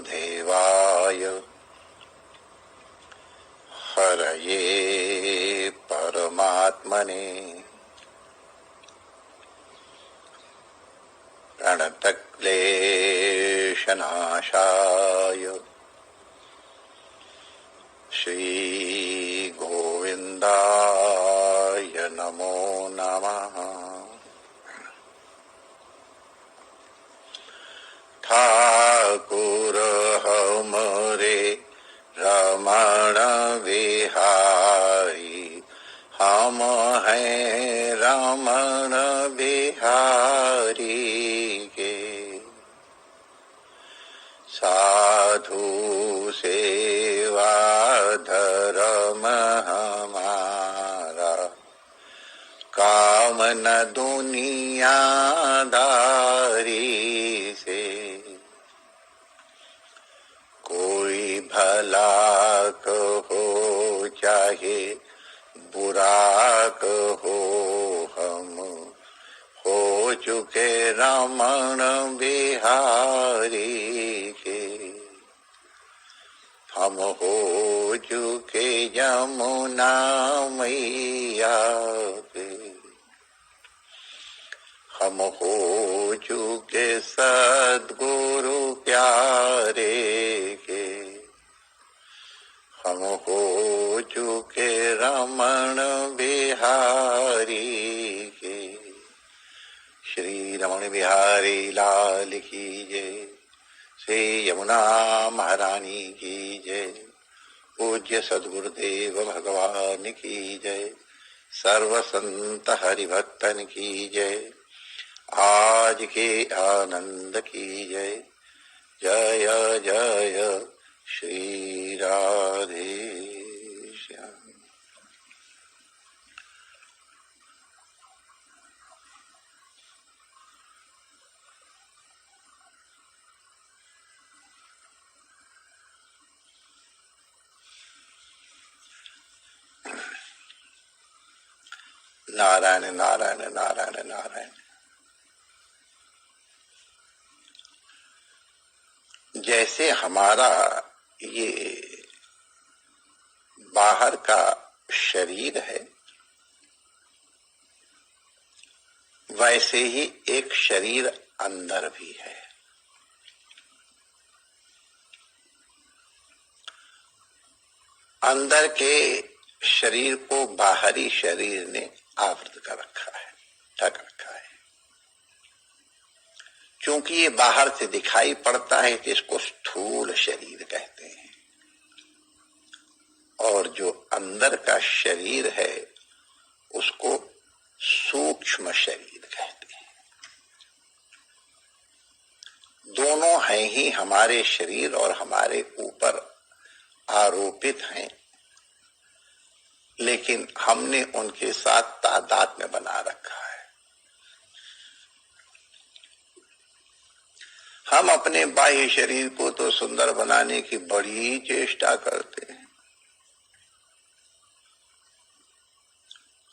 वासुदेवाय हरये परमात्मने प्रणतक्लेशनाशाय श्रीगोविन्दाय नमो नमः। ठाकुर हमरे रमण बिहारी, हम हैं रमण बिहारी के। साधु सेवा धर्म हमारा, काम न दुनियादारी से। कोई भला कहो चाहे बुरा कहो, हम हो चुके रमण बिहारी के। हम हो चुके यमुना मैया के। हम हो चुके सद्गुरु प्यारे के। हम हो चुके रमण बिहारी के। श्री रमण बिहारी लाल की जय। श्री यमुना महारानी की जय। पूज्य सद्गुरुदेव भगवान की जय। सर्व संत हरिभक्तन की जय। आज के आनंद की जय। जय जय श्री राधे श्याम। नारायण नारायण नारायण नारायण। जैसे हमारा ये बाहर का शरीर है, वैसे ही एक शरीर अंदर भी है। अंदर के शरीर को बाहरी शरीर ने आवृत कर रखा है, ढक रखा है। क्योंकि ये बाहर से दिखाई पड़ता है तो इसको स्थूल शरीर कहते हैं, और जो अंदर का शरीर है उसको सूक्ष्म शरीर कहते हैं। दोनों हैं ही हमारे शरीर और हमारे ऊपर आरोपित हैं, लेकिन हमने उनके साथ तादात्म्य बना रखा है। हम अपने बाह्य शरीर को तो सुंदर बनाने की बड़ी चेष्टा करते हैं।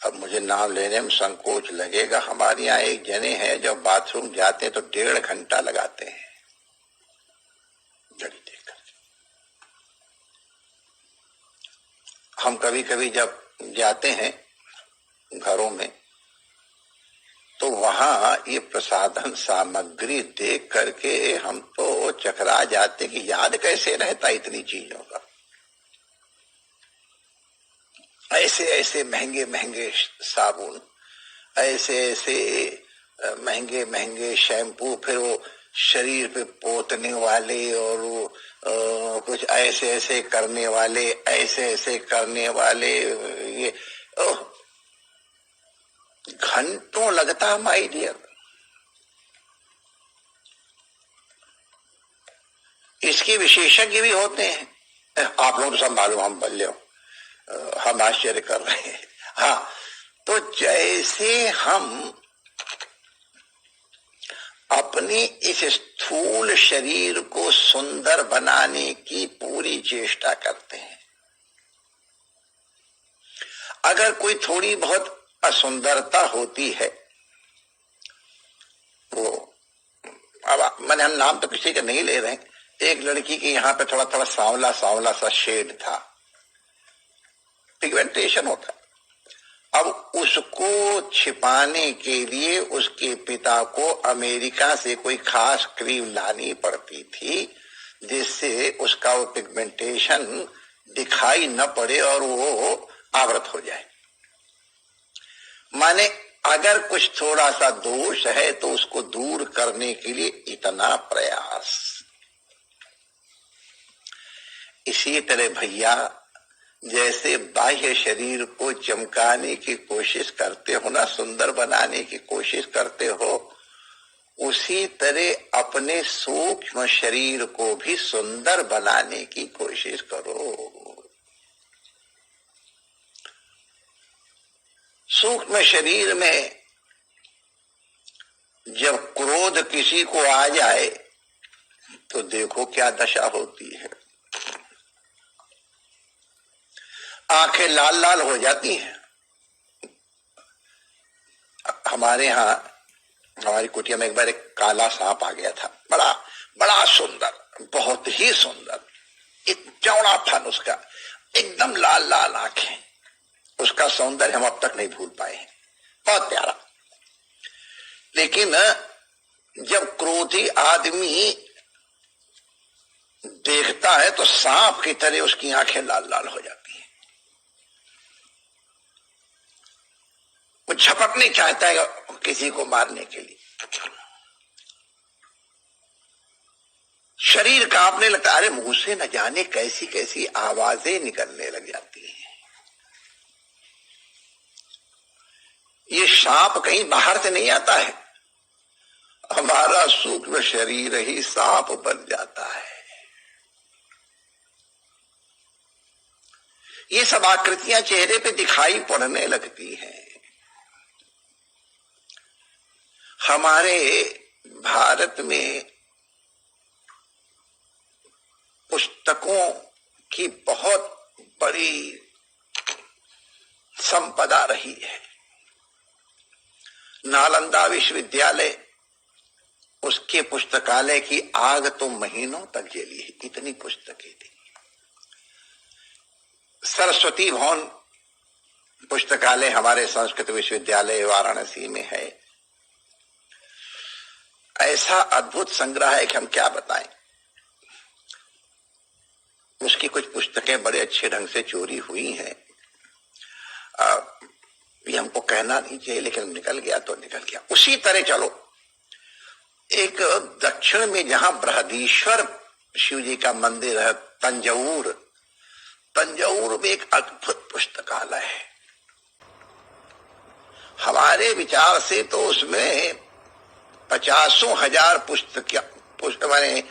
अब मुझे नाम लेने में संकोच लगेगा। हमारे यहाँ एक जने हैं जब बाथरूम जाते हैं तो 1.5 घंटा लगाते हैं घड़ी देखकर। हम कभी कभी जब जाते हैं घरों में तो वहां ये प्रसाधन सामग्री देख करके हम तो चकरा जाते कि याद कैसे रहता इतनी चीजों का। ऐसे ऐसे महंगे महंगे साबुन, ऐसे ऐसे महंगे महंगे शैम्पू, फिर वो शरीर पे पोतने वाले और वो कुछ ऐसे ऐसे करने वाले, ऐसे ऐसे करने वाले। ये घंटों लगता माय डियर। इसके विशेषज्ञ भी होते हैं। आप लोग तो सब मालूम, हम बल्ले हो, हम आश्चर्य कर रहे हैं। हाँ, तो जैसे हम अपने इस स्थूल शरीर को सुंदर बनाने की पूरी चेष्टा करते हैं, अगर कोई थोड़ी बहुत असुंदरता होती है वो, अब मैंने हम नाम तो किसी का नहीं ले रहे हैं, एक लड़की के यहाँ पे थोड़ा थोड़ा सांवला सांवला सा शेड था, पिगमेंटेशन होता। अब उसको छिपाने के लिए उसके पिता को अमेरिका से कोई खास क्रीम लानी पड़ती थी, जिससे उसका वो पिगमेंटेशन दिखाई न पड़े और वो आवृत हो जाए। माने अगर कुछ थोड़ा सा दोष है तो उसको दूर करने के लिए इतना प्रयास। इसी तरह भैया, जैसे बाह्य शरीर को चमकाने की कोशिश करते हो ना, सुंदर बनाने की कोशिश करते हो, उसी तरह अपने सूक्ष्म शरीर को भी सुंदर बनाने की कोशिश करो। सूक्ष्म शरीर में जब क्रोध किसी को आ जाए तो देखो क्या दशा होती है। आंखें लाल लाल हो जाती हैं। हमारे यहाँ हमारी कुटिया में एक बार एक काला सांप आ गया था, बड़ा बड़ा सुंदर, बहुत ही सुंदर, एक चौड़ा फन उसका, एकदम लाल लाल आंखें। उसका सौंदर्य हम अब तक नहीं भूल पाए हैं, बहुत प्यारा। लेकिन जब क्रोधी आदमी देखता है तो सांप की तरह उसकी आंखें लाल लाल हो जाती हैं। वो झपटने चाहता है किसी को मारने के लिए, शरीर कांपने लगता है। अरे मुंह से न जाने कैसी कैसी आवाजें निकलने लग जाती हैं। ये सांप कहीं बाहर से नहीं आता है, हमारा सूक्ष्म शरीर ही सांप बन जाता है। ये सब आकृतियां चेहरे पे दिखाई पड़ने लगती हैं। हमारे भारत में पुस्तकों की बहुत बड़ी संपदा रही है। नालंदा विश्वविद्यालय, उसके पुस्तकालय की आग तो महीनों तक जली है, इतनी पुस्तकें थी। सरस्वती भवन पुस्तकालय हमारे संस्कृत विश्वविद्यालय वाराणसी में है। ऐसा अद्भुत संग्रह है कि हम क्या बताएं। उसकी कुछ पुस्तकें बड़े अच्छे ढंग से चोरी हुई हैं। ये हमको कहना नहीं चाहिए, लेकिन निकल गया तो निकल गया। उसी तरह चलो, एक दक्षिण में जहां बृहदीश्वर शिव जी का मंदिर है, तंजौर, तंजौर में एक अद्भुत पुस्तकालय है। हमारे विचार से तो उसमें 50,000 पुस्तक माने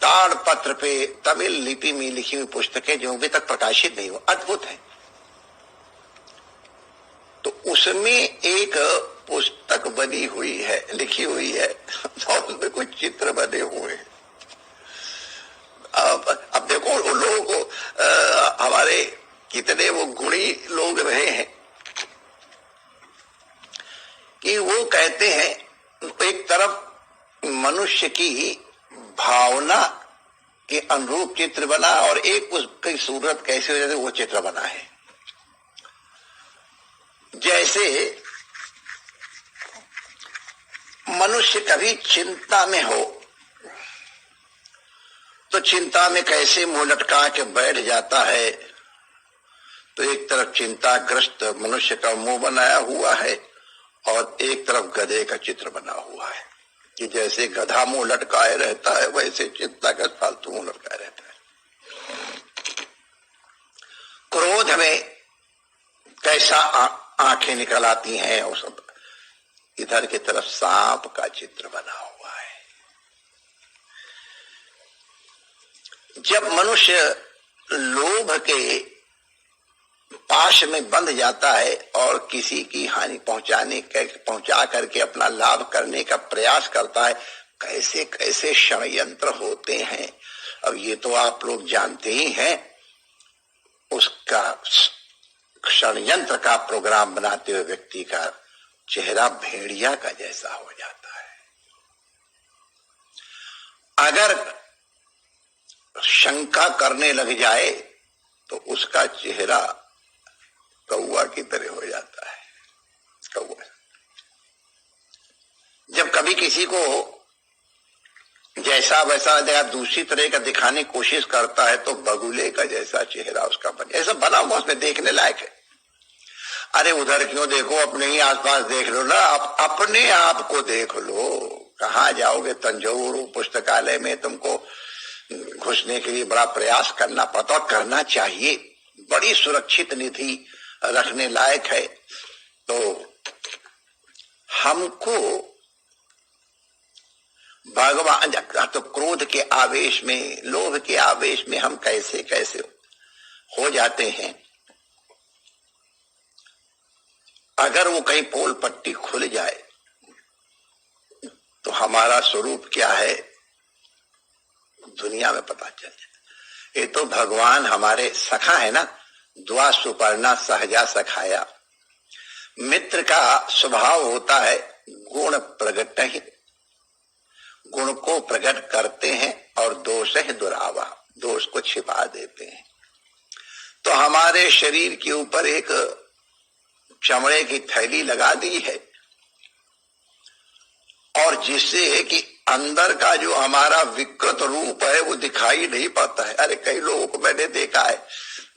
ताड़पत्र पे तमिल लिपि में लिखी हुई पुस्तकें जो अभी तक प्रकाशित नहीं हो, अद्भुत है। तो उसमें एक पुस्तक बनी हुई है, लिखी हुई है, तो उसमें कुछ चित्र बने हुए हैं। अब देखो उन लोगों को हमारे कितने वो गुणी लोग रहे हैं कि वो कहते हैं एक तरफ मनुष्य की भावना के अनुरूप चित्र बना और एक उसकी सूरत कैसे हो जाती वो चित्र बना है। जैसे मनुष्य कभी चिंता में हो तो चिंता में कैसे मुंह लटका के बैठ जाता है, तो एक तरफ चिंताग्रस्त मनुष्य का मुंह बनाया हुआ है और एक तरफ गधे का चित्र बना हुआ है कि जैसे गधा मुंह लटकाए रहता है वैसे चिंताग्रस्त फालतू मुंह लटकाए रहता है। क्रोध में कैसा आंखें निकल आती हैं और सब। इधर की तरफ सांप का चित्र बना हुआ है। जब मनुष्य लोभ के पाश में बंध जाता है और किसी की हानि पहुंचा करके अपना लाभ करने का प्रयास करता है, कैसे कैसे षड्यंत्र होते हैं। अब ये तो आप लोग जानते ही हैं। उसका षड्यंत्र का प्रोग्राम बनाते हुए व्यक्ति का चेहरा भेड़िया का जैसा हो जाता है। अगर शंका करने लग जाए तो उसका चेहरा कौवा की तरह हो जाता है। कौवा जब कभी किसी को जैसा वैसा या दूसरी तरह का दिखाने की कोशिश करता है तो बगुले का जैसा चेहरा उसका बन, ऐसा बना हुआ उसमें देखने लायक है। अरे उधर क्यों देखो, अपने ही आसपास देख लो ना, आप अपने आप को देख लो। कहाँ जाओगे? तंजौर पुस्तकालय में तुमको घुसने के लिए बड़ा प्रयास करना पड़ता, करना चाहिए, बड़ी सुरक्षित निधि रखने लायक है। तो हमको भगवान, तो क्रोध के आवेश में, लोभ के आवेश में हम कैसे कैसे हो जाते हैं। अगर वो कहीं पोल पट्टी खुल जाए तो हमारा स्वरूप क्या है दुनिया में पता चल जाए। ये तो भगवान हमारे सखा है ना, द्वा सुपर्णा सहजा सखाया। मित्र का स्वभाव होता है गुण प्रगट ही, गुण को प्रकट करते हैं और दोष है दुरावा, दोष को छिपा देते हैं। तो हमारे शरीर के ऊपर एक चमड़े की थैली लगा दी है और जिससे कि अंदर का जो हमारा विकृत रूप है वो दिखाई नहीं पाता है। अरे कई लोगों को मैंने देखा है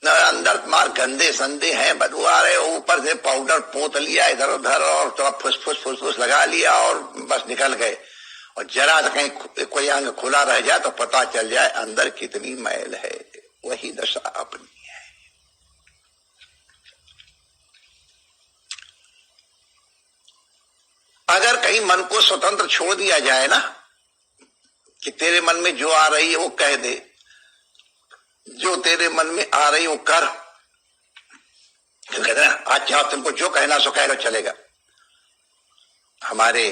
अंदर मार गंदे संदे हैं, बदबू आ रहे, ऊपर से पाउडर पोत लिया इधर उधर और थोड़ा फुसफुस लगा लिया और बस निकल गए। और जरा कहीं कोई अंग खुला रह जाए तो पता चल जाए अंदर कितनी मैल है। वही दशा अपनी है। अगर कहीं मन को स्वतंत्र छोड़ दिया जाए ना कि तेरे मन में जो आ रही है वो कह दे, जो तेरे मन में आ रही वो कर, कहते ना आज चाहो तुमको जो कहना सो कह लो चलेगा। हमारे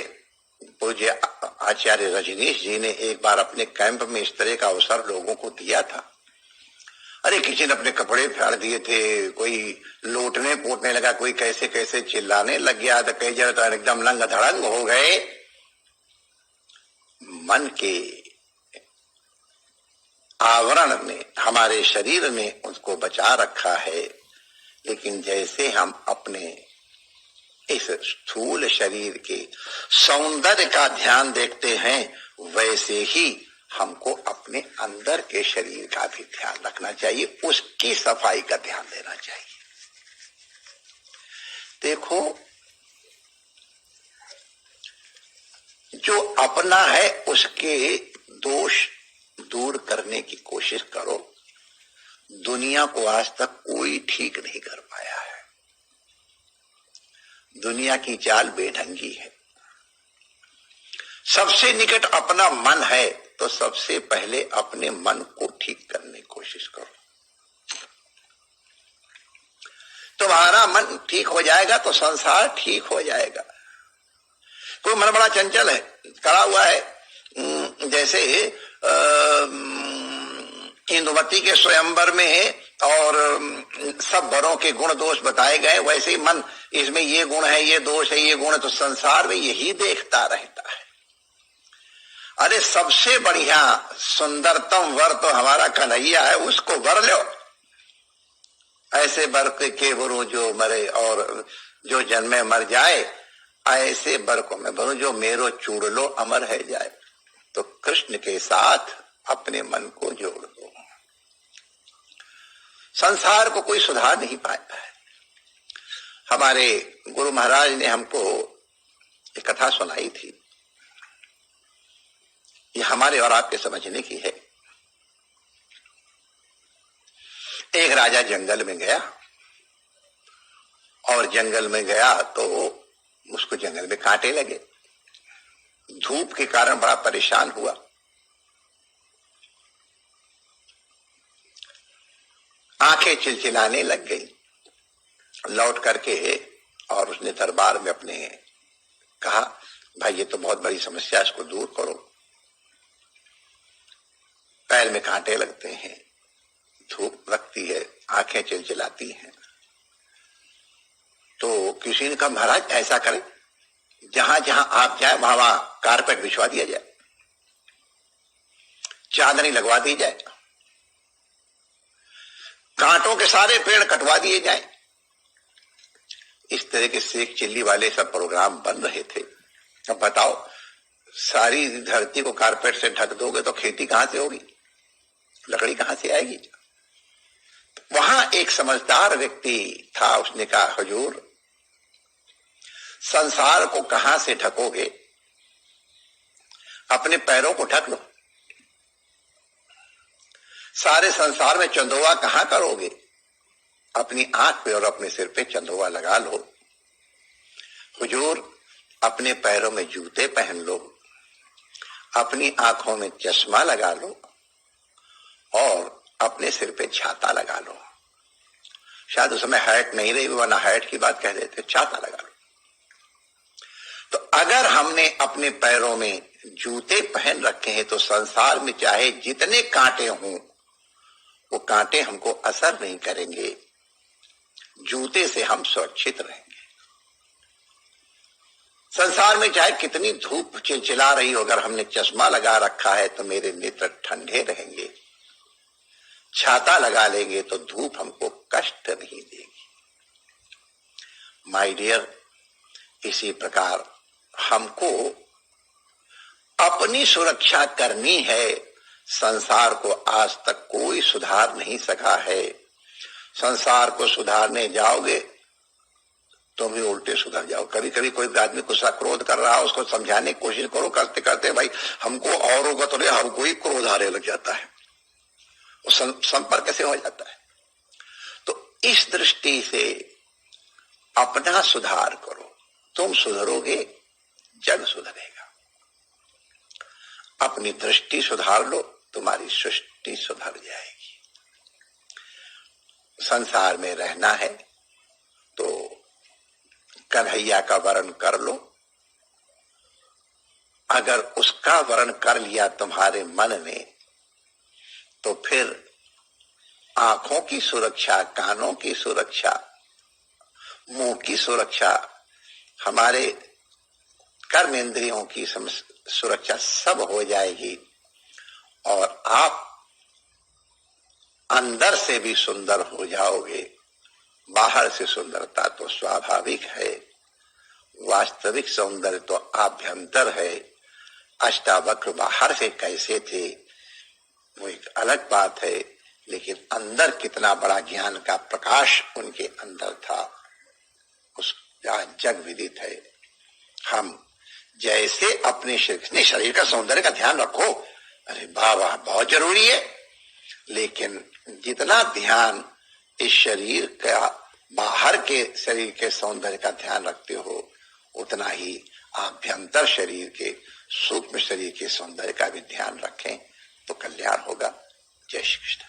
पूज्य आचार्य रजनीश जी ने एक बार अपने कैंप में इस तरह का अवसर लोगों को दिया था। अरे किसी ने अपने कपड़े फाड़ दिए थे, कोई लौटने पोटने लगा, कोई कैसे कैसे चिल्लाने लग गया, तो कई जगह तो एकदम लंग धड़ंग हो गए। मन के आवरण ने, हमारे शरीर ने उसको बचा रखा है, लेकिन जैसे हम अपने इस स्थूल शरीर के सौंदर्य का ध्यान देखते हैं वैसे ही हमको अपने अंदर के शरीर का भी ध्यान रखना चाहिए, उसकी सफाई का ध्यान देना चाहिए। देखो जो अपना है उसके दोष दूर करने की कोशिश करो। दुनिया को आज तक कोई ठीक नहीं कर पाया है। दुनिया की चाल बेढंगी है। सबसे निकट अपना मन है तो सबसे पहले अपने मन को ठीक करने की कोशिश करो। तुम्हारा मन ठीक हो जाएगा तो संसार ठीक हो जाएगा। कोई मन बड़ा चंचल है, करा हुआ है, जैसे इंदुमती के स्वयंवर में और सब वरों के गुण दोष बताए गए, वैसे ही मन इसमें ये गुण है, ये दोष है, ये गुण है, तो संसार में यही देखता रहता है। अरे सबसे बढ़िया सुंदरतम वर तो हमारा कन्हैया है, उसको वर लो। ऐसे वर के वरू जो मरे और जो जन्मे मर जाए, ऐसे वर को मैं वरू जो मेरो चूड़ लो अमर है जाए। तो कृष्ण के साथ अपने मन को जोड़ दो। संसार को कोई सुधार नहीं पाया है। हमारे गुरु महाराज ने हमको एक कथा सुनाई थी, ये हमारे और आपके समझने की है। एक राजा जंगल में गया और जंगल में गया तो उसको जंगल में कांटे लगे। धूप के कारण बड़ा परेशान हुआ। आंखें चिलचिलाने लग गई। लौट करके और उसने दरबार में अपने कहा, भाई ये तो बहुत बड़ी समस्या, इसको दूर करो। पैर में कांटे लगते हैं, धूप लगती है, आंखें चिलचिलाती हैं। तो किसी ने कहा महाराज ऐसा करें, जहां जहां आप जाए वहां वहां कारपेट बिछवा दिया जाए। चांदनी लगवा दी जाए, कांटों के सारे पेड़ कटवा दिए जाएं। इस तरह के सेक चिल्ली वाले सब प्रोग्राम बन रहे थे। अब बताओ, सारी धरती को कारपेट से ढक दोगे तो खेती कहां से होगी, लकड़ी कहां से आएगी। वहां एक समझदार व्यक्ति था, उसने कहा हुजूर, संसार को कहां से ढकोगे, अपने पैरों को ढक लो। सारे संसार में चंदोवा कहां करोगे, अपनी आंख पे और अपने सिर पे चंदोवा लगा लो। हुजूर, अपने पैरों में जूते पहन लो, अपनी आंखों में चश्मा लगा लो और अपने सिर पे छाता लगा लो। शायद उस समय हैट नहीं रही, वरना हैट की बात कह देते, छाता लगा लो। तो अगर हमने अपने पैरों में जूते पहन रखे हैं तो संसार में चाहे जितने कांटे हों, वो कांटे हमको असर नहीं करेंगे। जूते से हम सुरक्षित रहेंगे। संसार में चाहे कितनी धूप चिलचिला रही हो, अगर हमने चश्मा लगा रखा है तो मेरे नेत्र ठंडे रहेंगे। छाता लगा लेंगे तो धूप हमको कष्ट नहीं देगी। माय डियर, इसी प्रकार हमको अपनी सुरक्षा करनी है। संसार को आज तक कोई सुधार नहीं सका है। संसार को सुधारने जाओगे तुम ही उल्टे सुधर जाओ। कभी कभी कोई आदमी गुस्सा क्रोध कर रहा है, उसको समझाने की कोशिश करो, करते करते भाई हमको और होगा तो नहीं, हमको ही क्रोध आने लग जाता है, संपर्क कैसे हो जाता है। तो इस दृष्टि से अपना सुधार करो, तुम सुधरोगे जग सुधरेगा। अपनी दृष्टि सुधार लो, तुम्हारी सृष्टि सुधर जाएगी। संसार में रहना है तो कन्हैया का वर्ण कर लो। अगर उसका वर्ण कर लिया तुम्हारे मन ने तो फिर आंखों की सुरक्षा, कानों की सुरक्षा, मुंह की सुरक्षा, हमारे कर्मेंद्रियों की सुरक्षा सब हो जाएगी और आप अंदर से भी सुंदर हो जाओगे। बाहर से सुंदरता तो स्वाभाविक है, वास्तविक सौंदर्य तो आभ्यंतर है। अष्टावक्र बाहर से कैसे थे वो एक अलग बात है, लेकिन अंदर कितना बड़ा ज्ञान का प्रकाश उनके अंदर था उस जग विदित है। हम जैसे अपने शरीर का सौंदर्य का ध्यान रखो, अरे वाह, बहुत जरूरी है, लेकिन जितना ध्यान इस शरीर का बाहर के शरीर के सौंदर्य का ध्यान रखते हो, उतना ही आभ्यंतर शरीर के, सूक्ष्म शरीर के सौंदर्य का भी ध्यान रखें तो कल्याण होगा। जय श्री कृष्ण।